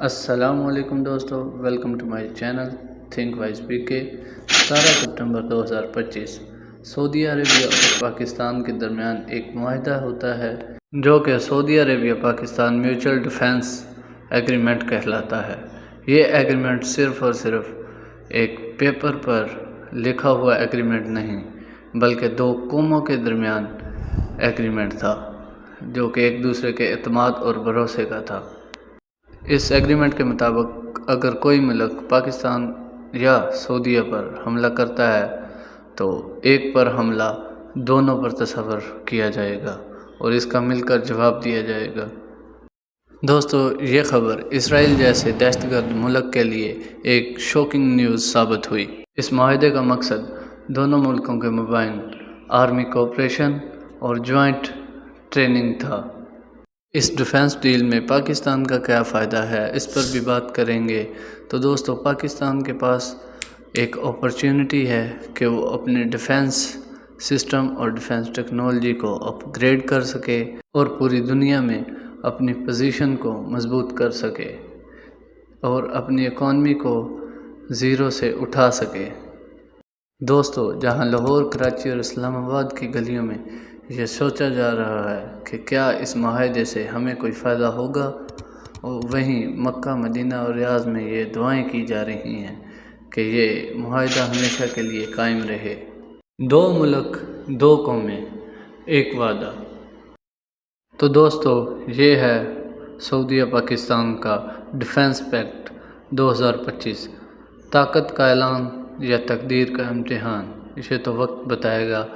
السلام علیکم دوستو، welcome to my channel think wise P K. 17 ستمبر 2025 سعودی عربیہ اور پاکستان کے درمیان ایک معاہدہ ہوتا ہے جو کہ Saudi Arabia Pakistan mutual defence agreement کہلاتا ہے۔ یہ ایگریمنٹ صرف اور صرف ایک پیپر پر لکھا ہوا ایگریمنٹ نہیں بلکہ دو قوموں کے درمیان ایگریمنٹ تھا جو کہ ایک دوسرے کے اعتماد اور بھروسے کا تھا۔ اس ایگریمنٹ کے مطابق اگر کوئی ملک پاکستان یا سعودیہ پر حملہ کرتا ہے تو ایک پر حملہ دونوں پر تصور کیا جائے گا اور اس کا مل کر جواب دیا جائے گا۔ دوستو، یہ خبر اسرائیل جیسے دہشت گرد ملک کے لیے ایک شاکنگ نیوز ثابت ہوئی۔ اس معاہدے کا مقصد دونوں ملکوں کے مابین آرمی کوآپریشن اور جوائنٹ ٹریننگ تھا۔ اس ڈیفنس ڈیل میں پاکستان کا کیا فائدہ ہے، اس پر بھی بات کریں گے۔ تو دوستو، پاکستان کے پاس ایک اپرچونٹی ہے کہ وہ اپنے ڈیفنس سسٹم اور ڈیفنس ٹیکنالوجی کو اپ گریڈ کر سکے اور پوری دنیا میں اپنی پوزیشن کو مضبوط کر سکے اور اپنی اکانومی کو زیرو سے اٹھا سکے۔ دوستو، جہاں لاہور، کراچی اور اسلام آباد کی گلیوں میں یہ سوچا جا رہا ہے کہ کیا اس معاہدے سے ہمیں کوئی فائدہ ہوگا، اور وہیں مکہ، مدینہ اور ریاض میں یہ دعائیں کی جا رہی ہیں کہ یہ معاہدہ ہمیشہ کے لیے قائم رہے۔ دو ملک، دو قومیں، ایک وعدہ۔ تو دوستو، یہ ہے سعودیہ پاکستان کا ڈیفنس پیکٹ 2025۔ طاقت کا اعلان یا تقدیر کا امتحان، اسے تو وقت بتائے گا۔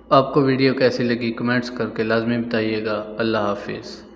آپ کو ویڈیو کیسی لگی کمنٹس کر کے لازمی بتائیے گا۔ اللہ حافظ۔